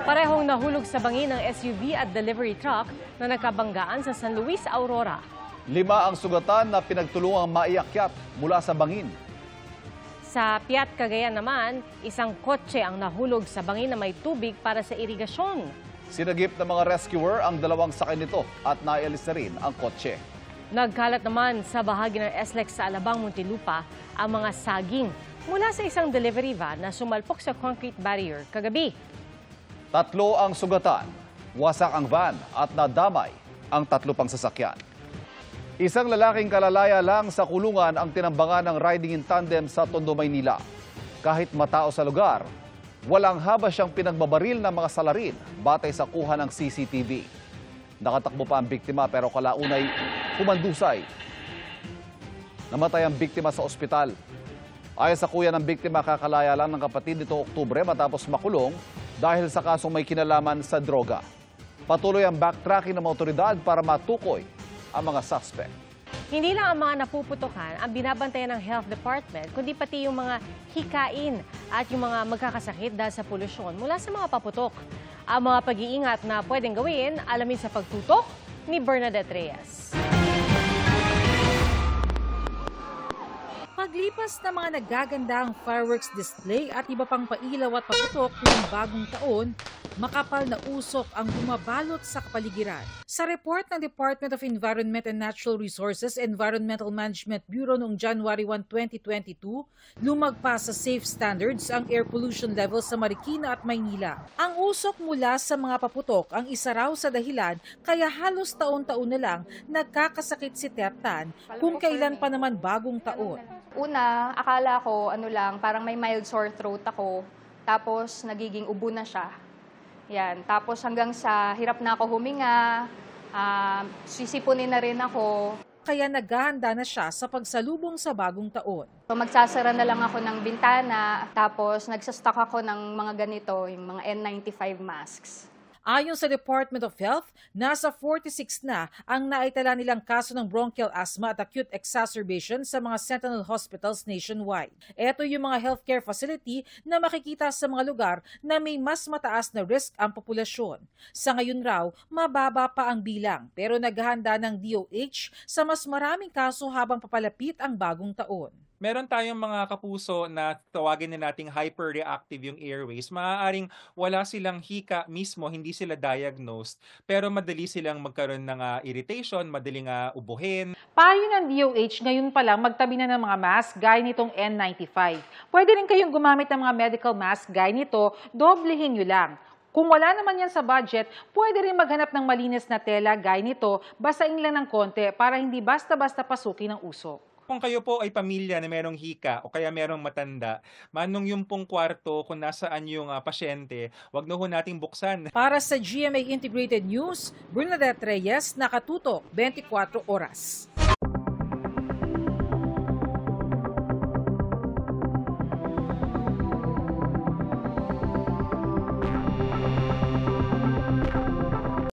Parehong nahulog sa bangin ng SUV at delivery truck na nagkabanggaan sa San Luis, Aurora. 5 ang sugatan na pinagtulungang maiakyat mula sa bangin. Sa Piat, Cagayan naman, isang kotse ang nahulog sa bangin na may tubig para sa irigasyon. Sinagip ng mga rescuer ang 2 sakay nito at naialis na rin ang kotse. Nagkalat naman sa bahagi ng SLEX sa Alabang, Muntinlupa ang mga saging mula sa isang delivery van na sumalpok sa concrete barrier kagabi. 3 ang sugatan, wasak ang van at nadamay ang 3 pang sasakyan. Isang lalaking kalalaya lang sa kulungan ang tinambangan ng riding in tandem sa Tondo, Maynila. Kahit matao sa lugar, walang haba siyang pinagbabaril ng mga salarin batay sa kuha ng CCTV. Nakatakbo pa ang biktima pero kalaunay humandusay. Namatay ang biktima sa ospital. Ayon sa kuya ng biktima, kakalaya lang ng kapatid nito Oktubre matapos makulong dahil sa kasong may kinalaman sa droga. Patuloy ang backtracking ng mga otoridad para matukoy ang mga suspect. Hindi lang ang mga napuputukan ang binabantayan ng Health Department, kundi pati yung mga hikain at yung mga magkakasakit dahil sa polusyon mula sa mga paputok. Ang mga pag-iingat na pwedeng gawin, alamin sa pagtutok ni Bernadette Reyes. Paglipas ng mga nagagandang fireworks display at iba pang pailaw at paputok ng bagong taon, makapal na usok ang bumabalot sa kapaligiran. Sa report ng Department of Environment and Natural Resources Environmental Management Bureau noong January 1, 2022, lumagpas sa safe standards ang air pollution level sa Marikina at Maynila. Ang usok mula sa mga paputok ang isa raw sa dahilan kaya halos taon-taon na lang nagkakasakit si Tertan kung kailan pa naman bagong taon. Una, akala ko parang may mild sore throat ako, tapos nagiging ubo na siya. Yan. Tapos hanggang sa hirap na ako huminga, sisipunin na rin ako. Kaya naghahanda na siya sa pagsalubong sa bagong taon. So, magsasara na lang ako ng bintana, tapos nagsastock ako ng mga ganito, yung mga N95 masks. Ayon sa Department of Health, nasa 46 na ang naitala nilang kaso ng bronchial asthma at acute exacerbation sa mga Sentinel hospitals nationwide. Ito yung mga healthcare facility na makikita sa mga lugar na may mas mataas na risk ang populasyon. Sa ngayon raw, mababa pa ang bilang pero naghahanda ng DOH sa mas maraming kaso habang papalapit ang bagong taon. Meron tayong mga kapuso na tawagin na nating hyperreactive yung airways. Maaaring wala silang hika mismo, hindi sila diagnosed, pero madali silang magkaroon ng irritation, madaling ubuhin. Payo ng DOH ngayon pa lang magtabi na ng mga mask gaya nitong N95. Pwede rin kayong gumamit ng mga medical mask gaya nito, doblehin nyo lang. Kung wala naman yan sa budget, pwede rin maghanap ng malinis na tela gaya nito, basain lang ng konti para hindi basta-basta pasukin ng usok. Kung kayo po ay pamilya na merong hika o kaya merong matanda, manong yung pong kwarto kung nasaan yung pasyente, wag na ho nating buksan. Para sa GMA Integrated News, Bernadette Reyes, nakatutok 24 oras.